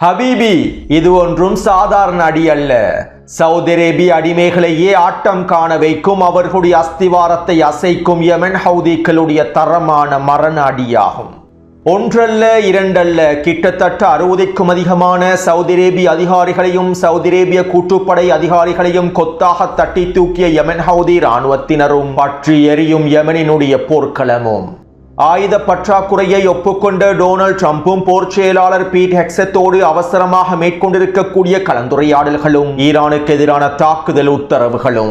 ஹபீபி, இது ஒன்றும் சாதாரண அடி அல்ல. சவுதி அரேபிய அடிமைகளையே ஆட்டம் காண வைக்கும், அவர்களுடைய அஸ்திவாரத்தை அசைக்கும் யமன் ஹவுதிகளுடைய தரமான மரண அடியாகும். ஒன்றல்ல இரண்டல்ல, கிட்டத்தட்ட 60க்கும் அதிகமான சவுதி அரேபிய அதிகாரிகளையும் சவுதி அரேபிய கூட்டுப்படை அதிகாரிகளையும் கொத்தாக தட்டி தூக்கிய யமன் ஹவுதி இராணுவத்தினரும் பற்றி எரியும் யமனினுடைய போர்க்களமும். ஆயுத பற்றாக்குறையை ஒப்புக்கொண்ட டொனால்ட் ட்ரம்பும் போர் செயலாளர் பீட் ஹெக்ஸத்தோடு அவசரமாக மேற்கொண்டிருக்கக்கூடிய கலந்துரையாடல்களும் ஈரானுக்கு எதிரான தாக்குதல் உத்தரவுகளும்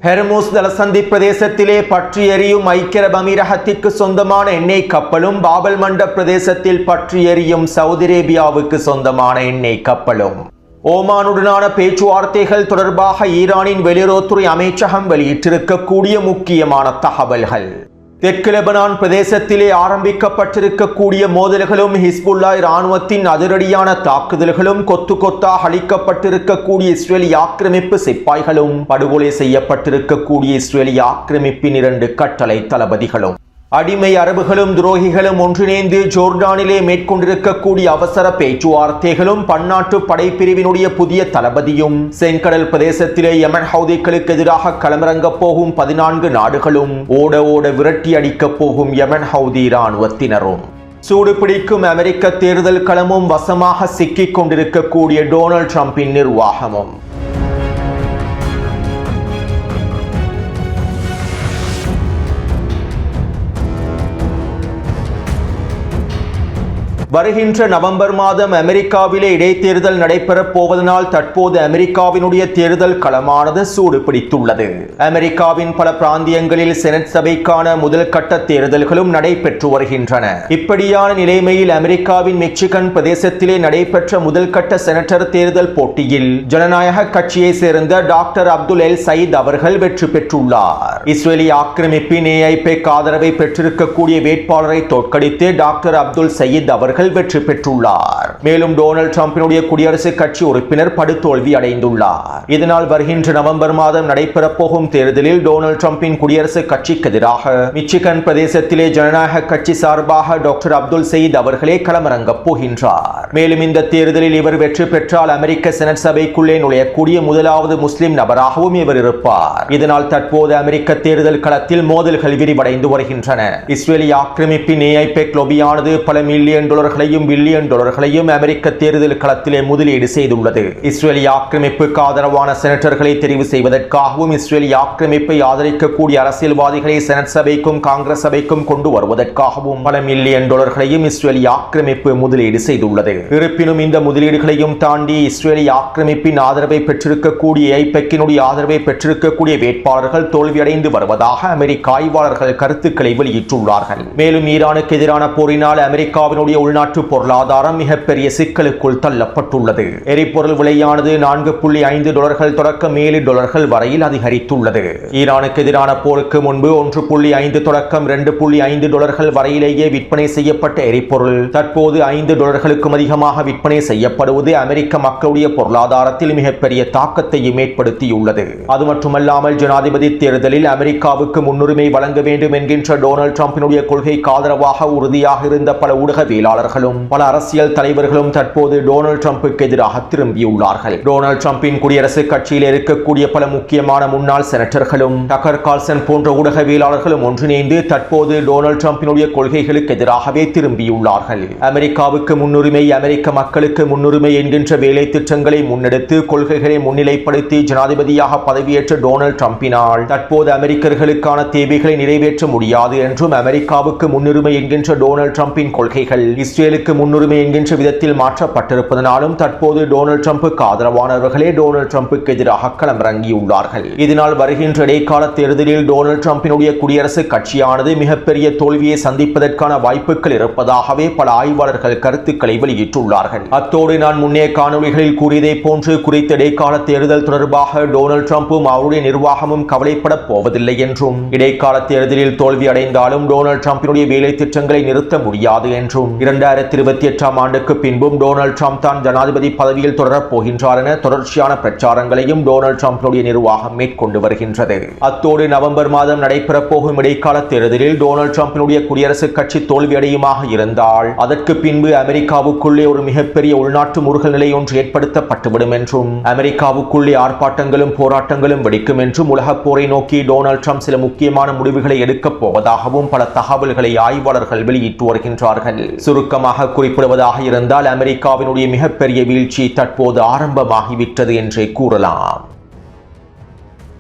ஹெர்முஸ் ஜலசந்தி பிரதேசத்திலே பற்றி எரியும் ஐக்கிய அரபு அமீரகத்திற்கு சொந்தமான எண்ணெய் கப்பலும் பாபல் மண்ட பிரதேசத்தில் பற்றி எரியும் சவுதி அரேபியாவுக்கு சொந்தமான எண்ணெய் கப்பலும் ஓமானுடனான பேச்சுவார்த்தைகள் தொடர்பாக ஈரானின் வெளியுறவுத்துறை அமைச்சகம் வெளியிட்டிருக்கக்கூடிய முக்கியமான தகவல்கள். தெற்கு லெபனான் பிரதேசத்திலே ஆரம்பிக்கப்பட்டிருக்கக்கூடிய மோதல்களும் ஹிஸ்புல்லா இராணுவத்தின் அதிரடியான தாக்குதல்களும் கொத்து கொத்தாக அளிக்கப்பட்டிருக்கக்கூடிய இஸ்ரேலிய ஆக்கிரமிப்பு சிப்பாய்களும் படுகொலை செய்யப்பட்டிருக்கக்கூடிய இஸ்ரேலிய ஆக்கிரமிப்பின் 2 கட்டளை தளபதிகளும் அடிமை அரபுகளும் துரோகிகளும் ஒன்றிணைந்து ஜோர்டானிலே மேற்கொண்டிருக்கக்கூடிய அவசர பேச்சுவார்த்தைகளும் பன்னாட்டு படைப்பிரிவினுடைய புதிய தளபதியும் செங்கடல் பிரதேசத்திலே யமன் ஹவுதிகளுக்கு எதிராக களமிறங்கப் போகும் 14 நாடுகளும் ஓட ஓட விரட்டி அடிக்கப் போகும் யமன் ஹவுதி இராணுவத்தினரும் சூடு பிடிக்கும் அமெரிக்க தேர்தல் களமும் வசமாக சிக்கிக் கொண்டிருக்கக்கூடிய டொனால்ட் ட்ரம்பின் நிர்வாகமும். வருகின்ற நவம்பர் மாதம் அமெரிக்காவிலே இடைத்தேர்தல் நடைபெறப் போவதனால் தற்போது அமெரிக்காவினுடைய தேர்தல் களமானது சூடு பிடித்துள்ளது. அமெரிக்காவின் பல பிராந்தியங்களில் செனட் சபைக்கான முதல் கட்ட தேர்தல்களும் நடைபெற்று வருகின்றன. இப்படியான நிலைமையில் அமெரிக்காவின் மிச்சிகன் பிரதேசத்திலே நடைபெற்ற முதல் கட்ட செனட்டர் தேர்தல் போட்டியில் ஜனநாயக கட்சியை சேர்ந்த டாக்டர் அப்துல் எல் சயீத் அவர்கள் வெற்றி பெற்றுள்ளார். இஸ்ரேலிய ஆக்கிரமிப்பின் ஏஐபெக் ஆதரவை பெற்றிருக்கக்கூடிய வேட்பாளரை தோற்கடித்து டாக்டர் அப்துல் சயீத் அவர்கள் வெற்றி பெற்றுள்ளார். மேலும் டொனால்ட் ட்ரம்பினுடைய குடியரசுக் கட்சி உறுப்பினர் படுதோல்வி அடைந்துள்ளார். இதனால் வருகின்ற நவம்பர் மாதம் நடைபெறப் போகும் தேர்தலில் டொனால்ட் ட்ரம்பின் குடியரசுக் கட்சிக்கு எதிராக மிச்சிகன் பிரதேசத்திலே ஜனநாயக கட்சி சார்பாக டாக்டர் அப்துல் சயீத் அவர்களே களமிறங்கப் போகின்றார். மேலும் இந்த தேர்தலில் இவர் வெற்றி பெற்றால் அமெரிக்க செனட் சபைக்குள்ளே நுழையக்கூடிய முதலாவது முஸ்லிம் நபராகவும் இவர் இருப்பார். இதனால் தற்போது அமெரிக்க தேர்தல் களத்தில் மோதல்கள் விரிவடைந்து வருகின்றன. இஸ்ரேலிய ஆக்கிரமிப்பின் ஏஐபெக் லொபியானது பல மில்லியன் பில்லியன் டாலர்களையும் அமெரிக்க தேர்தல் களத்திலே முதலீடு செய்துள்ளது. இஸ்ரேலிய ஆக்கிரமிப்புக்கு ஆதரவான செனட்டர்களை தெரிவு செய்வதற்காகவும் இஸ்ரேலிய ஆக்கிரமிப்பை ஆதரிக்கக்கூடிய அரசியல்வாதிகளை செனட் சபைக்கும் காங்கிரஸ் சபைக்கும் கொண்டு வருவதற்காகவும் பல மில்லியன் டாலர்களையும் இஸ்ரேலிய ஆக்கிரமிப்பு முதலீடு செய்துள்ளது. இருப்பினும் இந்த முதலீடுகளையும் தாண்டி இஸ்ரேலிய ஆக்கிரமிப்பின் ஆதரவை பெற்றிருக்கக்கூடிய ஐபெக்கினுடைய ஆதரவை பெற்றிருக்கக்கூடிய வேட்பாளர்கள் தோல்வியடைந்து வருவதாக அமெரிக்க ஆய்வாளர்கள் கருத்துக்களை வெளியிட்டுள்ளார்கள். மேலும் ஈரானுக்கு எதிரான போரினால் அமெரிக்காவினுடைய உள்நாட்டு பொருளாதாரம் மிகப்பெரிய சிக்கலுக்குள் தள்ளப்பட்டுள்ளது. எரிபொருள் விலையானது $4.5 தொடக்கம் $7 வரையில் அதிகரித்துள்ளது. ஈரானுக்கு எதிரான போருக்கு முன்பு $1.5 தொடக்கம் $2.5 வரையிலேயே விற்பனை செய்யப்பட்ட எரிபொருள் தற்போது $5க்கும் அதிகமாக விற்பனை செய்யப்படுவது அமெரிக்க மக்களுடைய பொருளாதாரத்தில் மிகப்பெரிய தாக்கத்தையும் ஏற்படுத்தியுள்ளது. அது மட்டுமல்லாமல் ஜனாதிபதி தேர்தலில் அமெரிக்காவுக்கு முன்னுரிமை வழங்க வேண்டும் என்கின்ற டொனால்ட் ட்ரம்பினுடைய கொள்கைக்கு ஆதரவாக உறுதியாக இருந்த பல ஊடகவியலாளர்களும் பல அரசியல் தலைவர்களும் தற்போது டொனால்ட் ட்ரம்புக்கு எதிராக திரும்பியுள்ளார்கள். டொனால்ட் ட்ரம்பின் குடியரசுக் கட்சியில் இருக்கக்கூடிய பல முக்கியமான முன்னாள் செனட்டர்களும் டக்கர் கார்ல்சன் போன்ற ஊடகவியலாளர்களும் ஒன்றிணைந்து தற்போது டொனால்ட் ட்ரம்பினுடைய கொள்கைகளுக்கு எதிராகவே திரும்பியுள்ளார்கள். அமெரிக்காவுக்கு முன்னுரிமை, அமெரிக்க மக்களுக்கு முன்னுரிமை என்கின்ற வேலை திட்டங்களை முன்னெடுத்து கொள்கைகளை முன்னிலைப்படுத்தி ஜனாதிபதியாக பதவியேற்ற டொனால்ட் ட்ரம்பினால் தற்போது அமெரிக்கர்களுக்கான தேவைகளை நிறைவேற்ற முடியாது என்றும் அமெரிக்காவுக்கு முன்னுரிமை என்கின்ற டொனால்ட் ட்ரம்பின் கொள்கைகள் இஸ்ரேலுக்கு முன்னுரிமை என்கின்ற விதத்தில் மாற்றப்பட்டிருப்பதனாலும் தற்போது டொனால்ட் ட்ரம்புக்கு ஆதரவானவர்களே டொனால்ட் ட்ரம்புக்கு எதிராக களமிறங்கியுள்ளார்கள். இதனால் வருகின்ற இடைக்கால தேர்தலில் டொனால்ட் ட்ரம்பினுடைய குடியரசுக் கட்சியானது மிகப்பெரிய தோல்வியை சந்திப்பதற்கான வாய்ப்புகள் இருப்பதாகவே பல ஆய்வாளர்கள் கருத்துக்களை வெளியிட்டுள்ளார்கள். அத்தோடு நான் முன்னே காணொலிகளில் கூறியதை போன்று குறித்த இடைக்கால தேர்தல் தொடர்பாக டொனால்ட் ட்ரம்பும் அவருடைய நிர்வாகமும் கவலைப்பட போவதில்லை என்றும் இடைக்கால தேர்தலில் தோல்வி அடைந்தாலும் டொனால்ட் ட்ரம்பினுடைய வேலை திட்டங்களை நிறுத்த முடியாது என்றும் 2 2028ஆம் ஆண்டுக்கு பின்பும் டொனால்ட் ட்ரம்ப் தான் ஜனாதிபதி பதவியில் தொடரப் போகின்றார் என தொடர்ச்சியான பிரச்சாரங்களையும் டொனால்ட் ட்ரம்பினுடைய நிர்வாகம் மேற்கொண்டு வருகின்றது. அத்தோடு நவம்பர் மாதம் நடைபெறப் போகும் இடைக்கால தேர்தலில் டொனால்ட் ட்ரம்பினுடைய குடியரசுக் கட்சி தோல்வியடையுமாக இருந்தால் அதற்கு பின்பு அமெரிக்காவுக்குள்ளே ஒரு மிகப்பெரிய உள்நாட்டு முறுகல் நிலை ஒன்று ஏற்படுத்தப்பட்டுவிடும் என்றும் அமெரிக்காவுக்குள்ளே ஆர்ப்பாட்டங்களும் போராட்டங்களும் வெடிக்கும் என்றும் உலகப் போரை நோக்கி டொனால்ட் ட்ரம்ப் சில முக்கியமான முடிவுகளை எடுக்கப் போவதாகவும் பல தகவல்களை ஆய்வாளர்கள் வெளியிட்டு வருகின்றார்கள். சுருக்கமாக குறிப்பிடுவதாக இருந்தால் அமெரிக்காவினுடைய மிகப்பெரிய வீழ்ச்சி தற்போது ஆரம்பமாகிவிட்டது என்றே கூறலாம்.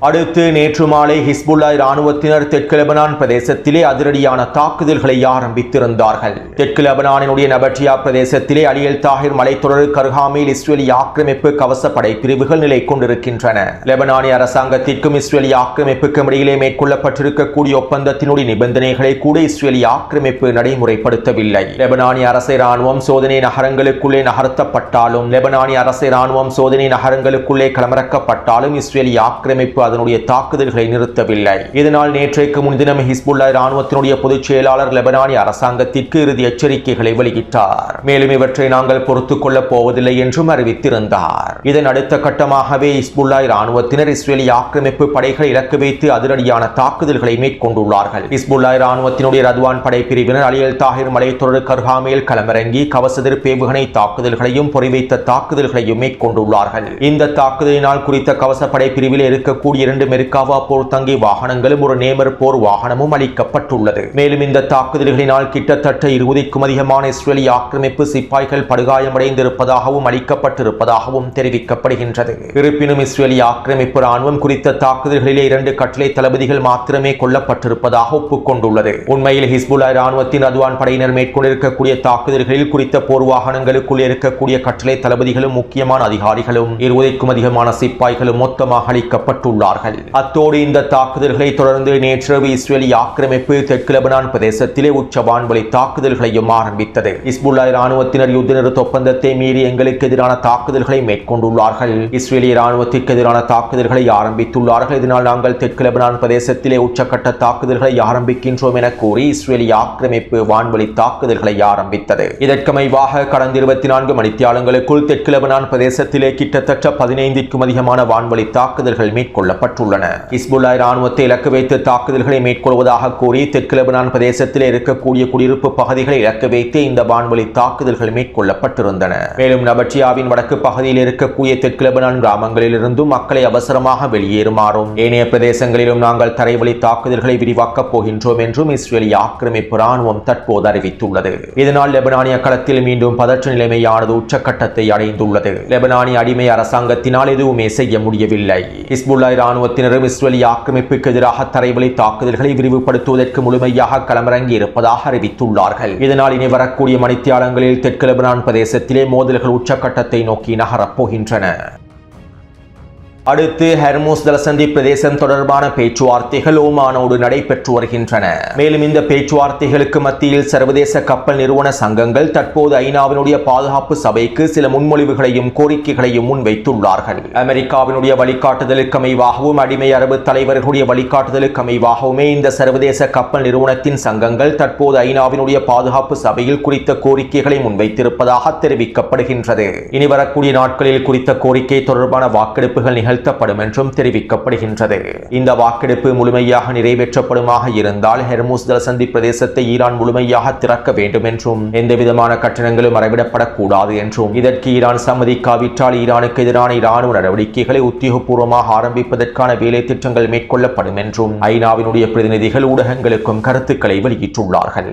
அடுத்து நேற்று மாலை ஹிஸ்புல்லா இராணுவத்தினர் தெற்கு லெபனான் பிரதேசத்திலே அதிரடியான தாக்குதல்களை ஆரம்பித்திருந்தார்கள். தெற்கு லெபனானினுடைய நபட்டியா பிரதேசத்திலே அலியல் தாஹிர் மலைத்தொடர் கர்ஹாமில் இஸ்ரேலிய ஆக்கிரமிப்பு கவச படை பிரிவுகள் நிலை கொண்டிருக்கின்றன. லெபனானிய அரசாங்கத்திற்கும் இஸ்ரேலிய ஆக்கிரமிப்புக்கும் இடையிலே மேற்கொள்ளப்பட்டிருக்கக்கூடிய ஒப்பந்தத்தினுடைய நிபந்தனைகளை கூட இஸ்ரேலிய ஆக்கிரமிப்பு நடைமுறைப்படுத்தவில்லை. லெபனானிய அரசு இராணுவம் சோதனை நகரங்களுக்குள்ளே நகர்த்தப்பட்டாலும் லெபனானிய அரசு இராணுவம் சோதனை நகரங்களுக்குள்ளே களமிறக்கப்பட்டாலும் இஸ்ரேலிய ஆக்கிரமிப்பு அதனுடைய தாக்குதல்களை நிறுத்தவில்லை. இதனால் நேற்றைக்கு முன்தினம் ஹிஸ்புல்லா இராணுவத்தினுடைய பொதுச் செயலாளர் லெபனானிய அரசாங்கத்திற்கு இறுதி எச்சரிக்கைகளை வெளியிட்டார். மேலும் இவற்றை நாங்கள் பொறுத்துக் கொள்ளப் போவதில்லை என்றும் அறிவித்திருந்தார். இதன் அடுத்த கட்டமாகவே ஹிஸ்புல்லா இராணுவத்தினர் இஸ்ரேலிய ஆக்கிரமிப்பு படைகளை இலக்கு வைத்து அதிரடியான தாக்குதல்களை மேற்கொண்டுள்ளார்கள். ஹிஸ்புல்லா இராணுவத்தினுடைய ரத்வான் படைப்பிரிவினர் அலியல் தாஹிர் மலைத்தொடர் கர்ஹாமில் களமிறங்கி கவசதிர் பேவுகணை தாக்குதல்களையும் பொறிவைத்த தாக்குதல்களையும் மேற்கொண்டுள்ளார்கள். இந்த தாக்குதலினால் குறித்த கவச படைப்பிரிவில் இருக்கக்கூடிய 2 மெர்காவா போர் தங்கி வாகனங்களும் ஒரு நேமர் போர் வாகனமும் அளிக்கப்பட்டுள்ளது. மேலும் இந்த தாக்குதல்களினால் கிட்டத்தட்ட 20க்கும் அதிகமான இஸ்ரேலிய ஆக்கிரமிப்பு சிப்பாய்கள் படுகாயமடைந்திருப்பதாகவும் அளிக்கப்பட்டிருப்பதாகவும் தெரிவிக்கப்படுகின்றது. இருப்பினும் இஸ்ரேலிய ஆக்கிரமிப்பு ராணுவம் குறித்த தாக்குதல்களிலே 2 கட்டளை தளபதிகள் மாத்திரமே கொல்லப்பட்டிருப்பதாக ஒப்புக்கொண்டுள்ளது. உண்மையில் ஹிஸ்புல்லா இராணுவத்தின் ரத்வான் படையினர் மேற்கொண்டிருக்கக்கூடிய தாக்குதல்களில் குறித்த போர் வாகனங்களுக்குள் இருக்கக்கூடிய கட்டளை தளபதிகளும் முக்கியமான அதிகாரிகளும் 20க்கும் அதிகமான சிப்பாய்களும் மொத்தமாக அளிக்கப்பட்டுள்ளார்கள். அத்தோடு இந்த தாக்குதல்களை தொடர்ந்து நேற்றிரவு இஸ்ரேலிய ஆக்கிரமிப்பு தெற்கு லெபனான் பிரதேசத்திலே உச்ச வான்வழி தாக்குதல்களையும் ஆரம்பித்தது. ஹிஸ்புல்லா இராணுவத்தினர் யுத்த நிறுத்த ஒப்பந்தத்தை மீறி எங்களுக்கு எதிரான தாக்குதல்களை மேற்கொண்டுள்ளார்கள். இஸ்ரேலிய இராணுவத்திற்கு எதிரான தாக்குதல்களை ஆரம்பித்துள்ளார்கள். இதனால் நாங்கள் தெற்கு லெபனான் பிரதேசத்திலே உச்சக்கட்ட தாக்குதல்களை ஆரம்பிக்கின்றோம் என கூறி இஸ்ரேலிய ஆக்கிரமிப்பு வான்வழி தாக்குதல்களை ஆரம்பித்தது. இதற்கமைவாக கடந்த 24 மணித்தியாலங்களுக்குள் தெற்கு லெபனான் பிரதேசத்திலே கிட்டத்தட்ட 15க்கும் அதிகமான வான்வழி தாக்குதல்கள் மேற்கொள்ளப்பட்டுள்ளன. ஹிஸ்புல்லா இராணுவத்தை இலக்கு வைத்து தாக்குதல்களை மேற்கொள்வதாக கூறி தெற்கு லெபனான் பிரதேசத்தில் இருக்கக்கூடிய குடியிருப்பு பகுதிகளை இலக்கு வைத்து இந்த வான்வழி தாக்குதல்கள் மேற்கொள்ளப்பட்டிருந்தன. மேலும் நபட்டியாவின் வடக்கு பகுதியில் இருக்கக்கூடிய தெற்கு லெபனான் கிராமங்களிலிருந்தும் மக்களை அவசரமாக வெளியேறுமாறும் ஏனைய பிரதேசங்களிலும் நாங்கள் தரைவழி தாக்குதல்களை விரிவாக்கப் போகின்றோம் என்றும் இஸ்ரேலிய ஆக்கிரமிப்பு ராணுவம் தற்போது அறிவித்துள்ளது. இதனால் லெபனானிய களத்தில் மீண்டும் பதற்ற நிலைமையானது உச்சக்கட்டத்தை அடைந்துள்ளது. லெபனானிய அடிமை அரசாங்கத்தினால் எதுவுமே செய்ய முடியவில்லை. ஹிஸ்புல்லா இராணுவத்தினரும் இஸ்ரேலிய ஆக்கிரமிப்புக்கு எதிராக தரைவழி தாக்குதல்களை விரிவுபடுத்துவதற்கு முழுமையாக களமிறங்கி இருப்பதாக அறிவித்துள்ளார்கள். இதனால் இனி வரக்கூடிய மணித்தியாலங்களில் தெற்கு லெபனான் பிரதேசத்திலே மோதல்கள் உச்சக்கட்டத்தை நோக்கி நகரப் போகின்றன. அடுத்து ஹெர்மூஸ் ஜலசந்தி பிரதேசம் தொடர்பான பேச்சுவார்த்தைகள் ஓமானோடு நடைபெற்று வருகின்றன. மேலும் இந்த பேச்சுவார்த்தைகளுக்கு மத்தியில் சர்வதேச கப்பல் நிறுவன சங்கங்கள் தற்போது ஐநாவினுடைய பாதுகாப்பு சபைக்கு சில முன்மொழிவுகளையும் கோரிக்கைகளையும் முன்வைத்துள்ளார்கள். அமெரிக்காவினுடைய வழிகாட்டுதலுக்கு அமைவாகவும் அடிமை அரபு தலைவர்களுடைய வழிகாட்டுதலுக்கு அமைவாகவுமே இந்த சர்வதேச கப்பல் நிறுவனத்தின் சங்கங்கள் தற்போது ஐநாவினுடைய பாதுகாப்பு சபையில் குறித்த கோரிக்கைகளை முன்வைத்திருப்பதாக தெரிவிக்கப்படுகின்றது. இனி வரக்கூடிய நாட்களில் குறித்த கோரிக்கை தொடர்பான வாக்கெடுப்புகள் நிகழ்த்தப்படும் என்றும் தெரிவிக்கப்படுகின்றது. இந்த வாக்கெடுப்பு முழுமையாக நிறைவேற்றப்படுமாக இருந்தால் ஹெர்மூஸ் ஜலசந்தி பிரதேசத்தை ஈரான் முழுமையாக திறக்க வேண்டும் என்றும் எந்தவிதமான கட்டணங்களும் மறைவிடப்படக்கூடாது என்றும் இதற்கு ஈரான் சம்மதிக்காவிட்டால் ஈரானுக்கு எதிரான இராணுவ நடவடிக்கைகளை உத்தியோகபூர்வமாக ஆரம்பிப்பதற்கான வேலை திட்டங்கள் மேற்கொள்ளப்படும் என்றும் ஐநாவினுடைய பிரதிநிதிகள் ஊடகங்களுக்கும் கருத்துக்களை வெளியிட்டுள்ளார்கள்.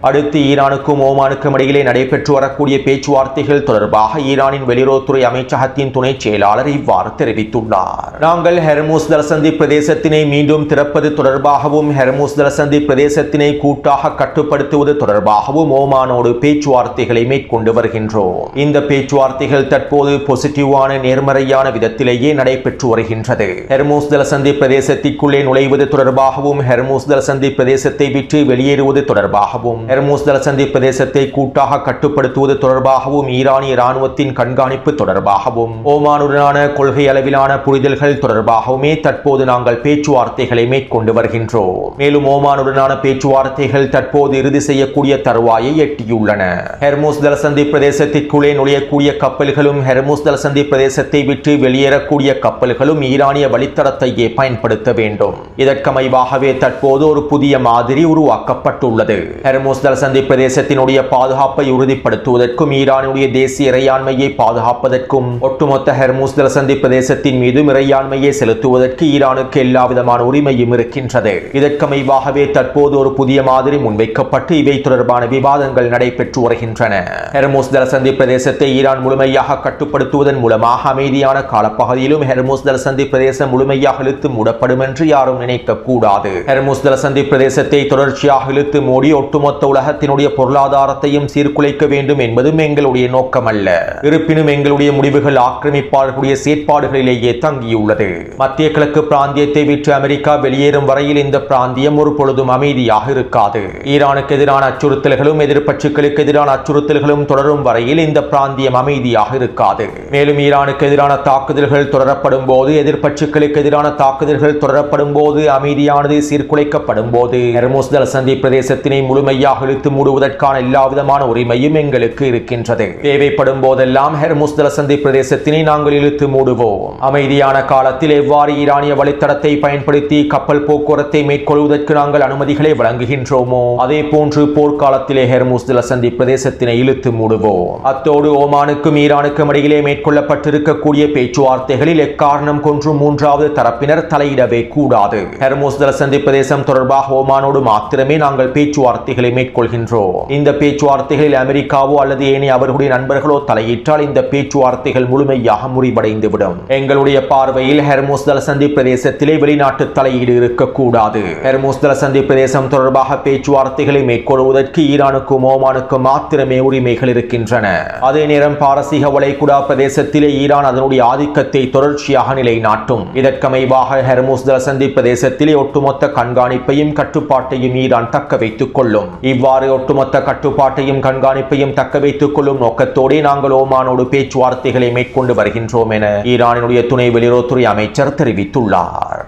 அடுத்து ஈரானுக்கும் ஓமானுக்கும் இடையிலே நடைபெற்று வரக்கூடிய பேச்சுவார்த்தைகள் தொடர்பாக ஈரானின் வெளியுறவுத்துறை அமைச்சகத்தின் துணை செயலாளர் இவ்வாறு தெரிவித்துள்ளார். நாங்கள் ஹெர்மூஸ் ஜலசந்தி பிரதேசத்தினை மீண்டும் திறப்பது தொடர்பாகவும் ஹெர்மூஸ் ஜலசந்தி பிரதேசத்தினை கூட்டாக கட்டுப்படுத்துவது தொடர்பாகவும் ஓமானோடு பேச்சுவார்த்தைகளை மேற்கொண்டு வருகின்றோம். இந்த பேச்சுவார்த்தைகள் தற்போது பாசிட்டிவான நேர்மறையான விதத்திலேயே நடைபெற்று வருகின்றது. ஹெர்மூஸ் ஜலசந்தி பிரதேசத்திற்குள்ளே நுழைவது தொடர்பாகவும் ஹெர்மூஸ் ஜலசந்தி பிரதேசத்தை விட்டு வெளியேறுவது தொடர்பாகவும் ஹெர்மூஸ் ஜலசந்தி பிரதேசத்தை கூட்டாக கட்டுப்படுத்துவது தொடர்பாகவும் ஈரானிய இராணுவத்தின் கண்காணிப்பு தொடர்பாகவும் ஓமானுடனான கொள்கை அளவிலான புரிதல்கள் தொடர்பாகவுமே தற்போது நாங்கள் பேச்சுவார்த்தைகளை மேற்கொண்டு வருகின்றோம். மேலும் ஓமானுடனான பேச்சுவார்த்தைகள் தற்போது இறுதி செய்யக்கூடிய தருவாயை எட்டியுள்ளன. ஹெர்மூஸ் ஜலசந்தி பிரதேசத்திற்குள்ளே நுழையக்கூடிய கப்பல்களும் ஹெர்மூஸ் ஜலசந்தி பிரதேசத்தை விட்டு வெளியேறக்கூடிய கப்பல்களும் ஈரானிய வழித்தடத்தையே பயன்படுத்த வேண்டும். இதற்கமைவாகவே தற்போது ஒரு புதிய மாதிரி உருவாக்கப்பட்டுள்ளது. ஹெர்மூஸ் ஜலசந்தி பிரதேசத்தினுடைய பாதுகாப்பை உறுதிப்படுத்துவதற்கும் ஈரானுடைய தேசிய இறையாண்மையை பாதுகாப்பதற்கும் ஒட்டுமொத்த ஹெர்மூஸ் ஜலசந்தி பிரதேசத்தின் மீதும் இறையாண்மையை செலுத்துவதற்கு ஈரானுக்கு எல்லா விதமான உரிமையும் இருக்கின்றது. இதற்கமைவாகவே தற்போது ஒரு புதிய மாதிரி முன்வைக்கப்பட்டு இவை தொடர்பான விவாதங்கள் நடைபெற்று வருகின்றன. ஹெர்மூஸ் ஜலசந்தி பிரதேசத்தை ஈரான் முழுமையாக கட்டுப்படுத்துவதன் மூலமாக அமைதியான காலப்பகுதியிலும் ஹெர்மூஸ் ஜலசந்தி பிரதேசம் முழுமையாக இழுத்து மூடப்படும் என்று யாரும் நினைக்க கூடாது. ஹெர்மூஸ் ஜலசந்தி பிரதேசத்தை தொடர்ச்சியாக இழுத்து மூடி ஒட்டுமொத்த உலகத்தினுடைய பொருளாதாரத்தையும் சீர்குலைக்க வேண்டும் என்பதும் எங்களுடைய நோக்கமல்ல. இருப்பினும் எங்களுடைய முடிவுகள் ஆக்கிரமிப்பாளர்களுடைய செயற்பாடுகளிலேயே தங்கியுள்ளது. மத்திய கிழக்கு பிராந்தியத்தை விட்டு அமெரிக்கா வெளியேறும் வரையில் இந்த பிராந்தியம் ஒரு பொழுதும் அமைதியாக இருக்காது. ஈரானுக்கு எதிரான அச்சுறுத்தல்களும் எதிர்ப்பற்றுகளுக்கு எதிரான அச்சுறுத்தல்களும் தொடரும் வரையில் இந்த பிராந்தியம் அமைதியாக இருக்காது. மேலும் ஈரானுக்கு எதிரான தாக்குதல்கள் தொடரப்படும் போது, எதிர்ப்பற்றுகளுக்கு எதிரான தாக்குதல்கள் தொடரப்படும் போது, அமைதியானது சீர்குலைக்கப்படும் போது ஹெர்மூஸ் ஜலசந்தி பிரதேசத்தினை முழுமையாக இழுத்து மூடுவதற்கான எல்லா விதமான உரிமையும் எங்களுக்கு இருக்கின்றது. தேவைப்படும் போதெல்லாம் ஹெர்மூஸ் ஜலசந்தி பிரதேசத்தினை நாங்கள் இழுத்து மூடுவோம். அமைதியான காலத்தில் எவ்வாறு ஈரானிய வழித்தடத்தை பயன்படுத்தி கப்பல் போக்குவரத்தை மேற்கொள்வதற்கு நாங்கள் அனுமதிகளை வழங்குகின்றோமோ அதே போன்று போர்க்காலத்திலே ஹெர்மூஸ் ஜலசந்தி பிரதேசத்தினை இழுத்து மூடுவோம். அத்தோடு ஓமானுக்கும் ஈரானுக்கும் இடையிலே மேற்கொள்ளப்பட்டிருக்கக்கூடிய பேச்சுவார்த்தைகளில் எக்காரணம் கொன்றும் மூன்றாவது தரப்பினர் தலையிடவே கூடாது. ஹெர்மூஸ் ஜலசந்தி பிரதேசம் தொடர்பாக ஓமானோடு மாத்திரமே நாங்கள் பேச்சுவார்த்தைகளை மேற்கொள்கின்றோம். இந்த பேச்சுவார்த்தைகளில் அமெரிக்காவோ அல்லது ஏனைய அவர்களுடைய நண்பர்களோ தலையிட்டால் இந்த பேச்சுவார்த்தைகள் முழுமையாக முறிவடைந்துவிடும். எங்களுடைய பார்வையில் ஹெர்மூஸ் ஜலசந்தி பிரதேசத்திலே வெளிநாட்டு தலையீடு இருக்கக்கூடாது. ஹெர்மூஸ் ஜலசந்தி பிரதேசம் தொடர்பாக பேச்சுவார்த்தைகளை மேற்கொள்வதற்கு ஈரானுக்கும் ஓமானுக்கும் மாத்திரமே உரிமைகள் இருக்கின்றன. அதே நேரம் பாரசீக வளைகுடா பிரதேசத்திலே ஈரான் அதனுடைய ஆதிக்கத்தை தொடர்ச்சியாக நிலைநாட்டும். இதற்கமைவாக ஹெர்மூஸ் ஜலசந்தி பிரதேசத்திலே ஒட்டுமொத்த கண்காணிப்பையும் கட்டுப்பாட்டையும் ஈரான் தக்க வைத்துக் கொள்ளும். இவ்வாறு ஒட்டுமொத்த கட்டுப்பாட்டையும் கண்காணிப்பையும் தக்க வைத்துக் கொள்ளும் நோக்கத்தோடு நாங்கள் ஓமானோடு பேச்சுவார்த்தைகளை மேற்கொண்டு வருகின்றோம் என ஈரானினுடைய துணை வெளியுறவுத்துறை அமைச்சர் தெரிவித்துள்ளார்.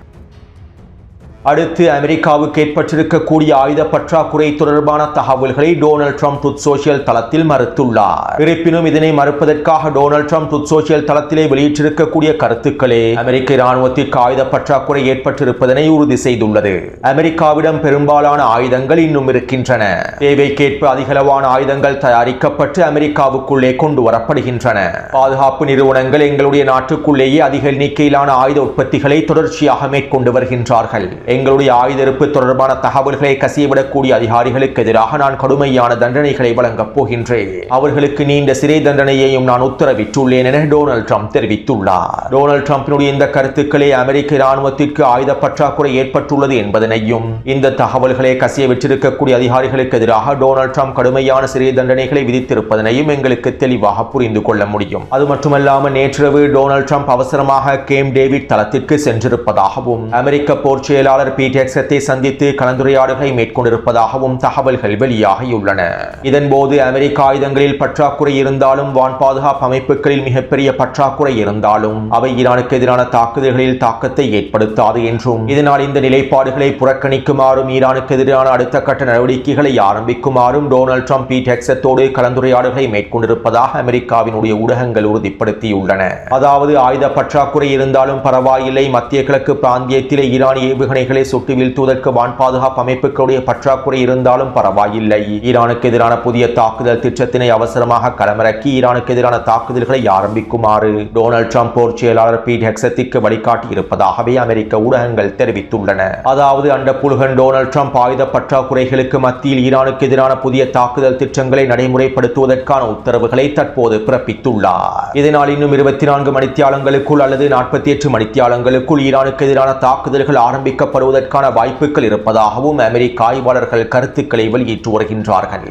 அடுத்து அமெரிக்காவுக்கு ஏற்பட்டிருக்கக்கூடிய ஆயுத பற்றாக்குறை தொடர்பான தகவல்களை டொனால்ட் ட்ரம்ப் ட்ரூத் சோஷியல் தளத்தில் மறுத்துள்ளார். இருப்பினும் இதனை மறுப்பதற்காக டொனால்ட் ட்ரம்ப் ட்ரூத் சோஷியல் தளத்திலே வெளியிட்டிருக்கக்கூடிய கருத்துக்களே அமெரிக்க இராணுவத்திற்கு ஆயுத பற்றாக்குறை ஏற்பட்டிருப்பதனை உறுதி செய்துள்ளது. அமெரிக்காவிடம் பெரும்பாலான ஆயுதங்கள் இன்னும் இருக்கின்றன. தேவைக்கேற்ப அதிகளவான ஆயுதங்கள் தயாரிக்கப்பட்டு அமெரிக்காவுக்குள்ளே கொண்டு வரப்படுகின்றன. பாதுகாப்பு நிறுவனங்கள் எங்களுடைய நாட்டுக்குள்ளேயே அதிக எண்ணிக்கையிலான ஆயுத உற்பத்திகளை தொடர்ச்சியாக மேற்கொண்டு வருகின்றார்கள். எங்களுடைய ஆயுத இருப்பு தொடர்பான தகவல்களை கசியவிடக்கூடிய அதிகாரிகளுக்கு எதிராக நான் கடுமையான தண்டனைகளை வழங்கப் போகின்றேன். அவர்களுக்கு நீண்ட சிறை தண்டனையையும் நான் உத்தரவிட்டுள்ளேன் என டொனால்ட் ட்ரம்ப் தெரிவித்துள்ளார். டொனால்ட் ட்ரம்பினுடைய இந்த கருத்துக்களே அமெரிக்க இராணுவத்திற்கு ஆயுத பற்றாக்குறை ஏற்பட்டுள்ளது என்பதனையும் இந்த தகவல்களை கசியவிட்டிருக்கக்கூடிய அதிகாரிகளுக்கு எதிராக டொனால்ட் ட்ரம்ப் கடுமையான சிறை தண்டனைகளை விதித்திருப்பதனையும் எங்களுக்கு தெளிவாக புரிந்து கொள்ள முடியும். அது மட்டுமல்லாமல் நேற்றிரவு டொனால்ட் ட்ரம்ப் அவசரமாக கேம்ப் டேவிட் தளத்திற்கு சென்றிருப்பதாகவும் அமெரிக்க போர் செயலாளர் பீட் ஹெக்ஸத்தை சந்தித்து கலந்துரையாடல்களை மேற்கொண்டிருப்பதாகவும் தகவல்கள் வெளியாகியுள்ளன. இதன்போது அமெரிக்க ஆயுதங்களில் பற்றாக்குறை இருந்தாலும், வான் பாதுகாப்பு அமைப்புகளில் மிகப்பெரிய பற்றாக்குறை இருந்தாலும் அவை ஈரானுக்கு எதிரான தாக்குதல்களில் தாக்கத்தை ஏற்படுத்தாது என்றும், இதனால் இந்த நிலைப்பாடுகளை புறக்கணிக்குமாறும் ஈரானுக்கு எதிரான அடுத்த கட்ட நடவடிக்கைகளை ஆரம்பிக்குமாறும் டொனால்ட் ட்ரம்ப் பீட் ஹெக்ஸத்தோடு கலந்துரையாடல்களை மேற்கொண்டிருப்பதாக அமெரிக்காவினுடைய ஊடகங்கள் உறுதிப்படுத்தியுள்ளன. அதாவது ஆயுத பற்றாக்குறை இருந்தாலும் பரவாயில்லை, மத்திய கிழக்கு பிராந்தியத்திலே ஈரானிய ஏவுகணைகளை சுட்டு வீழ்த்துவதற்கு வான் பாதுகாப்பு அமைப்புகளுடைய பற்றாக்குறை இருந்தாலும் பரவாயில்லை, ஈரானுக்கு எதிரான புதிய தாக்குதல் திட்டத்தினை அவசரமாக களமிறக்கி ஈரானுக்கு எதிரான தாக்குதல்களை ஆரம்பிக்குமாறு டொனால்ட் ட்ரம்ப் போர் செயலாளர் பீட் ஹெக்ஸத்திற்கு வழிகாட்டி இருப்பதாகவே அமெரிக்க ஊடகங்கள் தெரிவித்துள்ளன. அதாவது அண்டப்புழுகன் டொனால்ட் ட்ரம்ப் ஆயுத பற்றாக்குறைகளுக்கு மத்தியில் ஈரானுக்கு எதிரான புதிய தாக்குதல் திட்டங்களை நடைமுறைப்படுத்துவதற்கான உத்தரவுகளை தற்போது பிறப்பித்துள்ளார். இதனால் இன்னும் 24 மணித்தியாலங்களுக்குள் அல்லது 48 மணித்தியாலங்களுக்குள் ஈரானுக்கு எதிரான தாக்குதல்கள் ஆரம்பிக்கப்படுவதற்கான வாய்ப்புகள் இருப்பதாகவும் அமெரிக்க ஆய்வாளர்கள் கருத்துக்களை வெளியிட்டு வருகின்றார்கள்.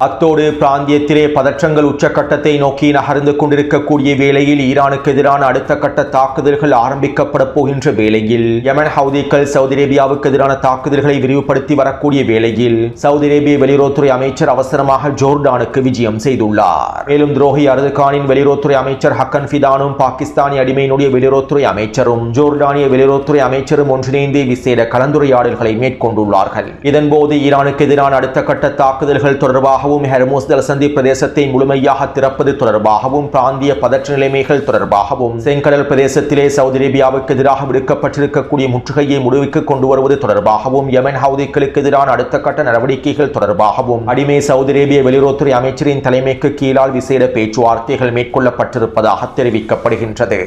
அத்தோடு பிராந்தியத்திலே பதற்றங்கள் உச்சக்கட்டத்தை நோக்கி நகர்ந்து கொண்டிருக்கக்கூடிய வேளையில் ஈரானுக்கு எதிரான அடுத்த கட்ட தாக்குதல்கள் ஆரம்பிக்கப்பட போகின்ற வேளையில் யமன் ஹவுதிகள் சவுதி அரேபியாவுக்கு எதிரான தாக்குதல்களை விரிவுபடுத்தி வரக்கூடிய வேளையில் சவுதி அரேபிய வெளியுறவுத்துறை அமைச்சர் அவசரமாக ஜோர்டானுக்கு விஜயம் செய்துள்ளார். மேலும் துரோகி அர்துகானின் வெளியுறவுத்துறை அமைச்சர் ஹக்கன் ஃபிதானும் பாகிஸ்தானிய அடிமையினுடைய வெளியுறவுத்துறை அமைச்சரும் ஜோர்டானிய வெளியுறவுத்துறை அமைச்சரும் ஒன்றிணைந்து விசேட கலந்துரையாடல்களை மேற்கொண்டுள்ளார்கள். இதன்போது ஈரானுக்கு எதிரான அடுத்த கட்ட தாக்குதல்கள் தொடர்பாக ஹெர்மோஸ் ஜலசந்தி பிரதேசத்தை முழுமையாக திறப்பது தொடர்பாகவும் பிராந்திய பதற்ற நிலைமைகள் தொடர்பாகவும் செங்கடல் பிரதேசத்திலே சவுதி அரேபியாவுக்கு எதிராக விடுக்கப்பட்டிருக்கக்கூடிய முற்றுகையை முடிவுக்கு கொண்டு வருவது தொடர்பாகவும் யமன் ஹவுதிகளுக்கு எதிரான அடுத்த கட்ட நடவடிக்கைகள் தொடர்பாகவும் அடிமை சவுதி அரேபிய வெளியுறவுத்துறை அமைச்சரின் தலைமைக்கு கீழால் விசேட பேச்சுவார்த்தைகள் மேற்கொள்ளப்பட்டிருப்பதாக தெரிவிக்கப்படுகின்றது.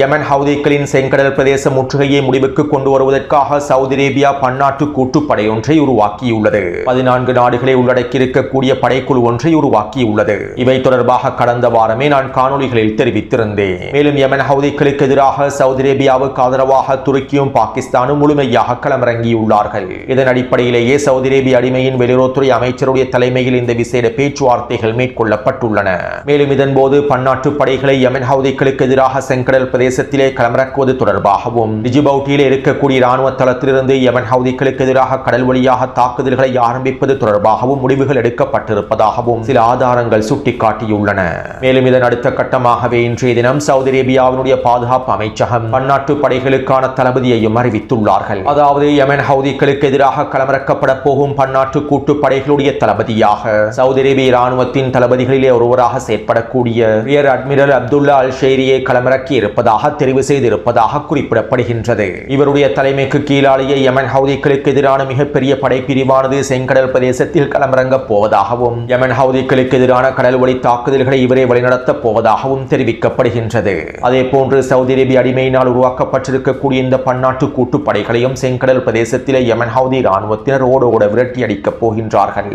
யமன் ஹவுதிகளின் செங்கடல் பிரதேச முற்றுகையை முடிவுக்கு கொண்டு வருவதற்காக சவுதி அரேபியா பன்னாட்டு கூட்டுப்படை ஒன்றை உருவாக்கியுள்ளது. 14 நாடுகளை உள்ளடக்கியிருக்கக்கூடிய படைக்குழு ஒன்றை உருவாக்கியுள்ளது. இவை தொடர்பாக கடந்த வாரமே நான் காணொலிகளில் தெரிவித்திருந்தேன். மேலும் யமன் ஹவுதிகளுக்கு எதிராக சவுதி அரேபியாவுக்கு ஆதரவாக துருக்கியும் பாகிஸ்தானும் முழுமையாக களமிறங்கியுள்ளார்கள். இதன் அடிப்படையிலேயே சவுதி அரேபிய அடிமையின் வெளியுறவுத்துறை அமைச்சருடைய தலைமையில் இந்த விசேட பேச்சுவார்த்தைகள் மேற்கொள்ளப்பட்டுள்ளன. மேலும் இதன்போது பன்னாட்டு படைகளை யமன் ஹவுதிகளுக்கு எதிராக செங்கடல் பிரதேசத்திலே களமிறக்குவது தொடர்பாகவும் டிஜிபவுட்டியில் இருக்கக்கூடிய இராணுவ தளத்திலிருந்து யமன் ஹவுதிகளுக்கு எதிராக கடல் வழியாக தாக்குதல்களை ஆரம்பிப்பது தொடர்பாகவும் முடிவுகள் எடுக்கப்பட்டிருப்பதாகவும் சில ஆதாரங்கள் சுட்டிக்காட்டியுள்ளன. மேலும் இதன் அடுத்த கட்டமாகவே இன்றைய தினம் சவுதி அரேபியாவினுடைய பாதுகாப்பு அமைச்சகம் பன்னாட்டு படைகளுக்கான தளபதியையும் அறிவித்துள்ளார்கள். அதாவது யமன் ஹவுதிகளுக்கு எதிராக களமிறக்கப்பட போகும் பன்னாட்டு கூட்டுப்படைகளுடைய தளபதியாக சவுதி அரேபிய இராணுவத்தின் தளபதிகளிலே ஒருவராக செயற்படக்கூடிய ரியர் அட்மிரல் அப்துல்லா அல் ஷேரியை களமிறக்கி இருப்பதாக தெரிவு செய்திருப்பதாக குறிப்பிடப்படுகின்றது. இவருடைய தலைமைக்கு கீழாலேயே யமன் ஹவுதிகளுக்கு எதிரான மிகப்பெரிய படைப்பிரிவானது செங்கடல் பிரதேசத்தில் களமிறங்கப் போவதாகவும் யமன் ஹவுதிகளுக்கு எதிரான கடல் வழி தாக்குதல்களை இவரை வழிநடத்தப் போவதாகவும் தெரிவிக்கப்படுகின்றது. அதே போன்று சவுதி அரேபிய அடிமையினால் உருவாக்கப்பட்டிருக்கக்கூடிய இந்த பன்னாட்டு கூட்டுப்படைகளையும் செங்கடல் பிரதேசத்திலே யமன் ஹவுதி இராணுவத்தினர் ஓட விரட்டி அடிக்கப் போகின்றார்கள்.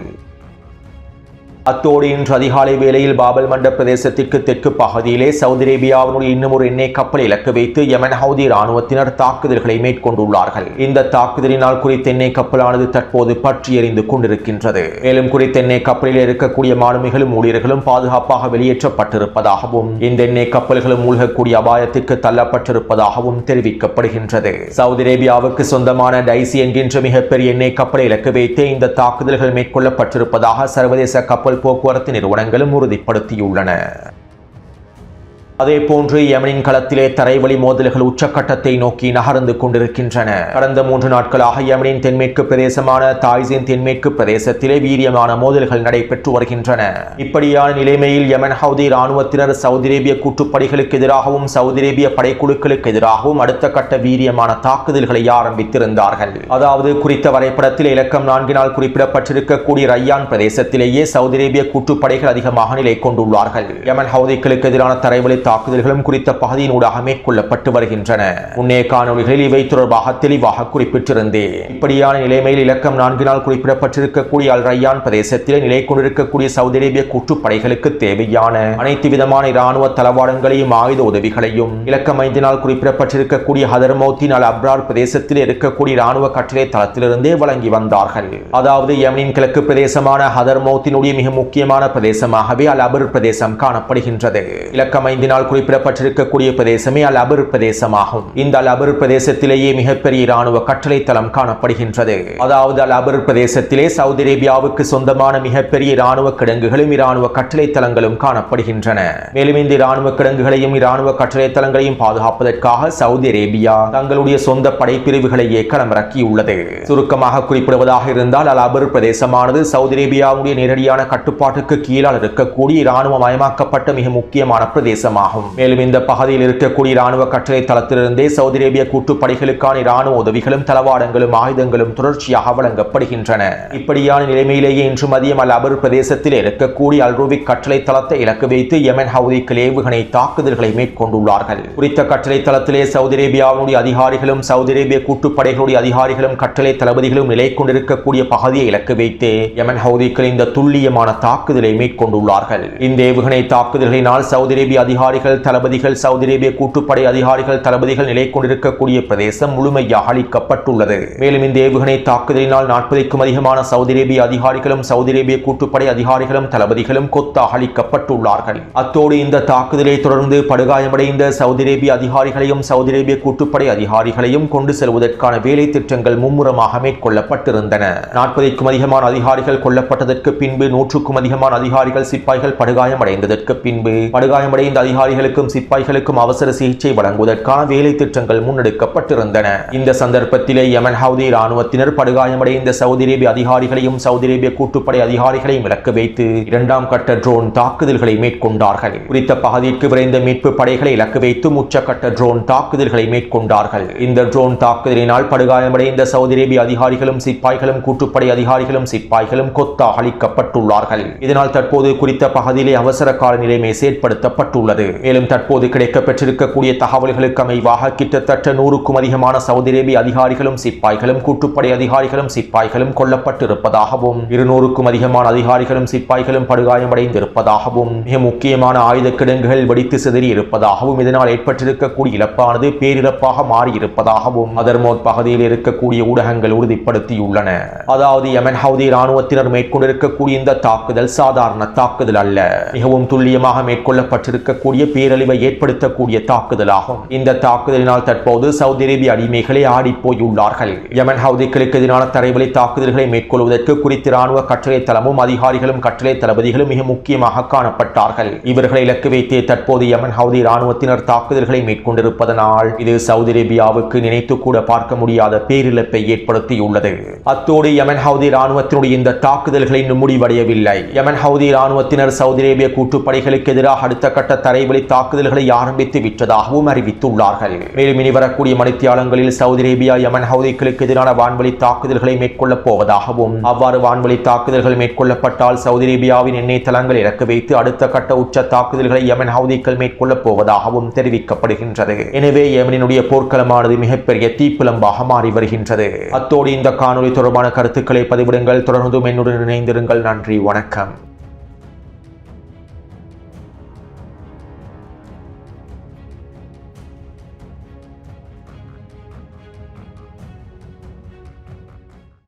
அத்தோடு இன்று அதிகாலை வேளையில் பாபல் மண்ட பிரதேசத்திற்கு தெற்கு பகுதியிலே சவுதி அரேபியாவினுடைய இன்னும் ஒரு எண்ணெய் கப்பலை இலக்கு வைத்து யமன் ஹவுதி இராணுவத்தினர் தாக்குதல்களை மேற்கொண்டுள்ளார்கள். இந்த தாக்குதலினால் குறித்த எண்ணெய் கப்பலானது தற்போது பற்றி எறிந்து கொண்டிருக்கின்றது. மேலும் குறித்த எண்ணெய் கப்பலில் இருக்கக்கூடிய மாலுமிகளும் ஊழியர்களும் பாதுகாப்பாக வெளியேற்றப்பட்டிருப்பதாகவும் இந்த எண்ணெய் கப்பல்களும் மூழ்கக்கூடிய அபாயத்திற்கு தள்ளப்பட்டிருப்பதாகவும் தெரிவிக்கப்படுகின்றது. சவுதி அரேபியாவுக்கு சொந்தமான டைசி என்கின்ற மிகப்பெரிய எண்ணெய் கப்பலை இலக்கு வைத்து இந்த தாக்குதல்கள் மேற்கொள்ளப்பட்டிருப்பதாக சர்வதேச கப்பல் போக்குவரத்து நிறுவனங்களும் உறுதிப்படுத்தியுள்ளன. அதே போன்று யமனின் களத்திலே தரைவழி மோதல்கள் உச்சக்கட்டத்தை நோக்கி நகர்ந்து கொண்டிருக்கின்றன. கடந்த 3 நாட்களாக யமனின் தென்மேற்கு பிரதேசமான தாய்ஸின் தென்மேற்கு பிரதேசத்திலே வீரியமான மோதல்கள் நடைபெற்று வருகின்றன. இப்படியான நிலைமையில் யமன் ஹவுதி இராணுவத்தினர் சவுதி அரேபிய கூட்டுப்படைகளுக்கு எதிராகவும் சவுதி அரேபிய படைக்குழுக்களுக்கு எதிராகவும் அடுத்த கட்ட வீரியமான தாக்குதல்களை ஆரம்பித்திருந்தார்கள். அதாவது குறித்த வரைபடத்தில் இலக்கம் 4 குறிப்பிடப்பட்டிருக்கக்கூடிய ரய்யான் பிரதேசத்திலேயே சவுதி அரேபிய கூட்டுப்படைகள் அதிகமாக நிலை கொண்டுள்ளார்கள். யமன் ஹவுதிகளுக்கு எதிரான தரைவழி தாக்குதல்களும் குறித்த பகுதியினூடாக மேற்கொள்ளப்பட்டு வருகின்றன. முன்னைய காணொலிகளில் இவை தொடர்பாக தெளிவாக குறிப்பிட்டிருந்தேன். இப்படியான நிலைமையில் இலக்கம் 4 குறிப்பிடப்பட்டிருக்கக்கூடிய அல் ரய்யான் பிரதேசத்தில் நிலை கொண்டிருக்கக்கூடிய சவுதி அரேபிய கூட்டுப்படைகளுக்கு தேவையான அனைத்து விதமான இராணுவ தளவாடங்களையும் ஆயுத உதவிகளையும் இலக்கம் 5 குறிப்பிடப்பட்டிருக்கக்கூடிய ஹதர்மௌத்தின் அல் அப்ரார் பிரதேசத்தில் இருக்கக்கூடிய இராணுவ கட்டளை தளத்திலிருந்தே வழங்கி வந்தார்கள். அதாவது யமனின் கிழக்கு பிரதேசமான ஹதர்மௌத்தினுடைய மிக முக்கியமான பிரதேசமாகவே அல் அபர் பிரதேசம் காணப்படுகின்றது. இலக்கம் 5 குறிப்பிடப்பட்டிருக்கக்கூடிய பிரதேசமே அல் அபர் பிரதேசமாகும். இந்த அல் அபர் பிரதேசத்திலேயே மிகப்பெரிய இராணுவ கட்டளை தளம் காணப்படுகின்றது. அதாவது அல் அபர் பிரதேசத்திலே சவுதி அரேபியாவுக்கு சொந்தமான மிகப்பெரிய இராணுவ கிடங்குகளும் இராணுவ கட்டளை தளங்களும் காணப்படுகின்றன. மேலும் இந்த இராணுவ கிடங்குகளையும் இராணுவ கட்டளை தளங்களையும் பாதுகாப்பதற்காக சவுதி அரேபியா தங்களுடைய சொந்த படைப்பிரிவுகளையே களமிறக்கியுள்ளது. சுருக்கமாக குறிப்பிடுவதாக இருந்தால் அல் அபர் பிரதேசமானது சவுதி அரேபியாவுடைய நேரடியான கட்டுப்பாட்டுக்கு கீழால் இருக்கக்கூடிய இராணுவ மயமாக்கப்பட்ட மிக முக்கியமான பிரதேசமாகும். மேலும் இந்த பகுதியில் இருக்கக்கூடிய இராணுவ கட்டளை தளத்திலிருந்தே சவுதி அரேபிய கூட்டுப்படைகளுக்கான இராணுவ உதவிகளும் தளவாடங்களும் ஆயுதங்களும் தொடர்ச்சியாக வழங்கப்படுகின்றன. இப்படியான நிலைமையிலேயே இன்று மதியம் அல் அபர் பிரதேசத்தில் இருக்கக்கூடிய அல் ரூபிக் கட்டளை தளத்தை இலக்கு வைத்து யமன் ஹவுதிகள் ஏவுகணை தாக்குதல்களை மேற்கொண்டுள்ளார்கள். குறித்த கட்டளை தளத்திலே சவுதி அரேபியாவுடைய அதிகாரிகளும் சவுதி அரேபிய கூட்டுப்படைகளுடைய அதிகாரிகளும் கட்டளை தளபதிகளும் நிலை கொண்டிருக்கக்கூடிய பகுதியை இலக்கு வைத்து யமன் ஹவுதிகள் இந்த துல்லியமான தாக்குதலை மேற்கொண்டுள்ளார்கள். இந்த ஏவுகணை தாக்குதல்களினால் சவுதி அரேபிய அதிகாரிகள் அதிகாரிகள் தளபதிகள் சவுதி அரேபிய கூட்டுப்படை அதிகாரிகள் தளபதிகள் நிலை கொண்டிருக்கக்கூடிய பிரதேசம் முழுமையாக அளிக்கப்பட்டுள்ளது. மேலும் இந்த ஏவுகணை தாக்குதலினால் 40க்கும் அதிகமான சவுதி அரேபிய அதிகாரிகளும் சவுதி அரேபிய கூட்டுப்படை அதிகாரிகளும் தளபதிகளும் கொத்தாக அளிக்கப்பட்டுள்ளார்கள். அத்தோடு இந்த தாக்குதலை தொடர்ந்து படுகாயமடைந்த சவுதி அரேபிய அதிகாரிகளையும் சவுதி அரேபிய கூட்டுப்படை அதிகாரிகளையும் கொண்டு செல்வதற்கான வேலை திட்டங்கள் மும்முரமாக மேற்கொள்ளப்பட்டிருந்தன. 40க்கும் அதிகமான அதிகாரிகள் கொல்லப்பட்டதற்கு பின்பு 100க்கும் அதிகமான அதிகாரிகள் சிப்பாய்கள் படுகாயமடைந்ததற்கு பின்பு படுகாயமடைந்த அதிகாரிகளுக்கும் சிப்பாய்களுக்கும் அவசர சிகிச்சை வழங்குவதற்கான வேலை திட்டங்கள் முன்னெடுக்கப்பட்டிருந்தன. இந்த சந்தர்ப்பத்திலே யமன் ஹவுதி இராணுவத்தினர் படுகாயமடைந்த சவுதி அரேபிய அதிகாரிகளையும் சவுதி அரேபிய கூட்டுப்படை அதிகாரிகளையும் இலக்கு வைத்து 2ஆம் கட்ட ட்ரோன் தாக்குதல்களை மேற்கொண்டார்கள். குறித்த பகுதிக்கு விரைந்த மீட்பு படைகளை இலக்கு வைத்து உச்சக்கட்ட ட்ரோன் தாக்குதல்களை மேற்கொண்டார்கள். இந்த ட்ரோன் தாக்குதலினால் படுகாயமடைந்த சவுதி அரேபிய அதிகாரிகளும் சிப்பாய்களும் கூட்டுப்படை அதிகாரிகளும் சிப்பாய்களும் கொத்தாக அளிக்கப்பட்டுள்ளார்கள். இதனால் தற்போது குறித்த பகுதியிலே அவசர கால நிலைமை செயற்படுத்தப்பட்டுள்ளது. மேலும் தற்போது கிடைக்கப்பெற்றிருக்கக்கூடிய தகவல்களுக்கு அமைவாக கிட்டத்தட்ட 100க்கும் அதிகமான சவுதி அரேபிய அதிகாரிகளும் சிப்பாய்களும் கூட்டுப்படை அதிகாரிகளும் சிப்பாய்களும் கொல்லப்பட்டிருப்பதாகவும் 200க்கும் அதிகமான அதிகாரிகளும் சிப்பாய்களும் படுகாயமடைந்திருப்பதாகவும் மிக முக்கியமான ஆயுத கிடங்குகள் வெடித்து சிதறி இருப்பதாகவும் இதனால் ஏற்பட்டிருக்கக்கூடிய இழப்பானது பேரிழப்பாக மாறியிருப்பதாகவும் அதர்மோத் பகுதியில் இருக்கக்கூடிய ஊடகங்கள் உறுதிப்படுத்தியுள்ளன. அதாவது யமன் ஹவுதி இராணுவத்தினர் மேற்கொண்டிருக்கக்கூடிய இந்த தாக்குதல் சாதாரண தாக்குதல் அல்ல, மிகவும் துல்லியமாக மேற்கொள்ளப்பட்டிருக்கக்கூடிய பேரழிவை ஏற்படுத்தக்கூடிய தாக்குதலாகும். இந்த தாக்குதலினால் தற்போது சவுதி அரேபிய அடிமைகளே ஆடிப்போயுள்ளார்கள். யமன் ஹவுதிகளுக்கு எதிரான தரைவழி தாக்குதல்களை மேற்கொள்வதற்கு குறித்த இராணுவ கட்டளை தளமும் அதிகாரிகளும் கட்டளை தளபதிகளும் மிக முக்கியமாக காணப்பட்டார்கள். இவர்களை இலக்கு வைத்தே தற்போது யமன் ஹவுதி இராணுவத்தினர் தாக்குதல்களை மேற்கொண்டிருப்பதனால் இது சவுதி அரேபியாவுக்கு நினைத்து கூட பார்க்க முடியாத பேரிழப்பை ஏற்படுத்தியுள்ளது. அத்தோடு யமன் ஹவுதி இராணுவத்தினுடைய இந்த தாக்குதல்களை இன்னும் முடிவடையவில்லை. யமன் ஹவுதி இராணுவத்தினர் சவுதி அரேபிய கூட்டுப்படைகளுக்கு எதிராக அடுத்த கட்ட தரைவழி தாக்குதல்களை ஆரம்பித்து விட்டதாகவும் அறிவித்துள்ளார்கள். மேலும் இனி வரக்கூடிய மணித்தியாலங்களில் சவுதி அரேபியா யமன் ஹவுதிகளுக்கு எதிரான வான்வழி தாக்குதல்களை மேற்கொள்ளப் போவதாகவும் அவ்வாறு வான்வழி தாக்குதல்கள் மேற்கொள்ளப்பட்டால் சவுதி அரேபியாவின் எண்ணெய் தளங்கள் இறக்க வைத்து அடுத்த கட்ட உச்ச தாக்குதல்களை யமன் ஹவுதிகள் மேற்கொள்ளப் போவதாகவும் தெரிவிக்கப்படுகின்றது. எனவே யமனினுடைய போர்க்களமானது மிகப்பெரிய தீப்பிழம்பாக மாறி வருகின்றது. அத்தோடு இந்த காணொலி தொடர்பான கருத்துக்களை பதிவிடுங்கள். தொடர்ந்தும் என்னுடன் இணைந்திருங்கள். நன்றி, வணக்கம்.